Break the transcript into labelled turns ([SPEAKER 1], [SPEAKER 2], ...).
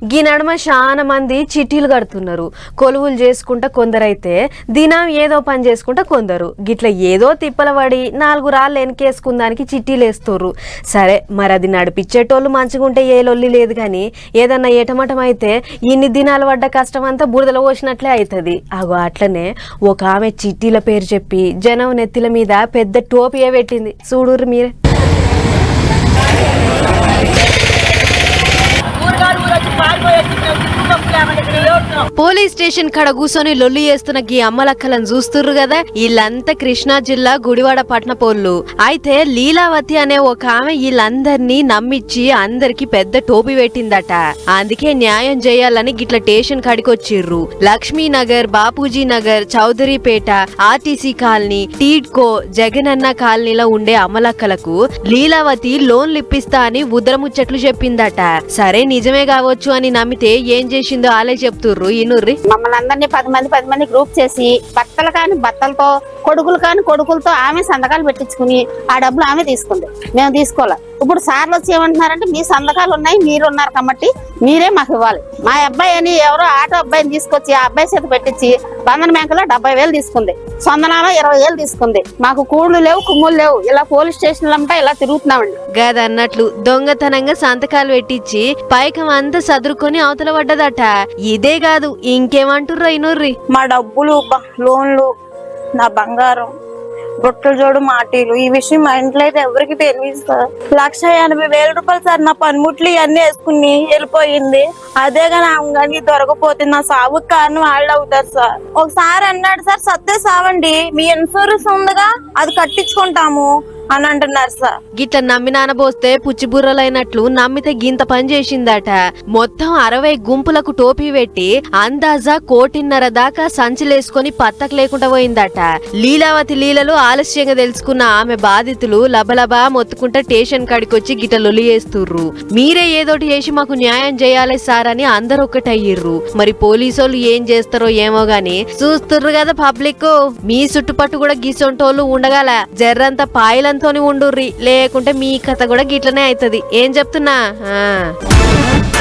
[SPEAKER 1] గీ నడుమ చాలా మంది చిట్టీలు కడుతున్నారు. కొలువులు చేసుకుంటా కొందరైతే దినం ఏదో పని చేసుకుంటా కొందరు గిట్ల ఏదో తిప్పల పడి 4 రాళ్ళు వెనకేసుకుందానికి చిట్టీలు వేస్తుర్రు. సరే మరి అది నడిపించేటోళ్ళు మంచిగుంటే ఏ లొల్లి లేదు, కానీ ఏదన్నా ఏటమటం అయితే ఇన్ని దినాలు పడ్డ కష్టం అంతా బురదలో పోసినట్లే అవుతుంది. అగో అట్లనే ఒక ఆమె చిట్టీల పేరు చెప్పి జనం నెత్తిల మీద పెద్ద టోపియే పెట్టింది. చూడుర్రు మీరే. పోలీస్ స్టేషన్ కాడ కూర్చొని లొల్లి చేస్తున్న గీ అమ్మలక్కలను చూస్తుర్రు కదా, వీళ్ళంతా కృష్ణా జిల్లా గుడివాడ పట్న పోళ్ళు. అయితే లీలావతి అనే ఒక ఆమె వీళ్ళందరినీ నమ్మిచ్చి అందరికి పెద్ద టోపీ పెట్టిందట. అందుకే న్యాయం చేయాలని గిట్ల స్టేషన్ కాడికి వచ్చిర్రు. లక్ష్మీనగర్, బాపూజీ నగర్, చౌదరిపేట, ఆర్టీసీ కాలనీ, టీడ్కో, జగనన్న కాలనీలో ఉండే అమ్మలక్కలకు లీలావతి లోన్లు ఇప్పిస్తా అని ఉద్రముచ్చట్లు చెప్పిందట. సరే నిజమే కావచ్చు అని నమ్మితే ఏం చేసిందో ఆలే చెప్తుర్రు. ఇనుర్రి.
[SPEAKER 2] మమ్మల్ని అందరినీ 10 మంది గ్రూప్ చేసి బట్టలు కాని బట్టలతో, కొడుకులు కాని కొడుకులతో ఆమె సంతకాలు పెట్టించుకుని ఆ డబ్బులు ఆమె తీసుకుంది, మేము తీసుకోవాలి. ఇప్పుడు సార్లు వచ్చి ఏమంటున్నారంటే మీ సంతకాలు ఉన్నాయి, మీరున్నారు కాబట్టి మీరే మాకు ఇవ్వాలి. మా అబ్బాయి అని ఎవరో ఆటో అబ్బాయిని తీసుకొచ్చి ఆ అబ్బాయి చేత పెట్టించి బంధన బ్యాంకులో 70,000 తీసుకుంది, సొందనాలో 20,000 తీసుకుంది. మాకు కూళ్ళు లేవు, కుమ్ములు లేవు. ఇలా పోలీస్ స్టేషన్లంతా ఇలా తిరుగుతున్నామండి.
[SPEAKER 1] గదన్నట్లు దొంగతనంగా సంతకాలు పెట్టించి పైకం అంతా సదురుకొని అవతల పడ్డదట. ఇదే కాదు ఇంకేమంటుర్రో ఇనుర్రి.
[SPEAKER 3] మా డబ్బులు, లోన్లు, నా బంగారం, బొట్టలు జోడు, మాటీలు, ఈ విషయం మా ఇంట్లో అయితే ఎవరికి తెలియదు సార్. 180,000 రూపాయలు సార్ నా పనిముట్లు ఇవన్నీ వేసుకుని వెళ్ళిపోయింది. అదే కానీ దొరకపోతే నా సాగుకు కారణం వాళ్ళు అవుతారు సార్. ఒకసారి అన్నాడు సార్, సత్తే సావండి, మీ ఇన్సూరెన్స్ ఉందిగా అది కట్టించుకుంటాము అని అంటున్నారు సార్.
[SPEAKER 1] గిట్ల నమ్మి నానబోస్తే పుచ్చిబుర్రలైనట్లు నమ్మితే గింత పని చేసిందట. మొత్తం 60 గుంపులకు టోపీ పెట్టి అందాజా 1.5 దాకా సంచిలేసుకొని పత్తకు లేకుండా పోయిందట. లీలావతి లీలలు ఆలస్యంగా తెలుసుకున్న ఆమె బాధితులు లబలబా మొత్తుకుంటా స్టేషన్ కాడికొచ్చి గిట్ల లొలి చేస్తుర్రు. మీరే ఏదోటి చేసి మాకు న్యాయం చేయాలి సార్ అని అందరు ఒక్కటయ్యిర్రు. మరి పోలీసోళ్ళు ఏం చేస్తారో ఏమో గాని చూస్తుర్రు కదా పబ్లిక్. మీ చుట్టుపట్టు కూడా గిసొంటోళ్ళు ఉండగల జర్రంతా పాయలంతోని ఉండుర్రి, లేకుంటే మీ కథ కూడా గిట్లనే అవుతుంది. ఏం చెప్తున్నా?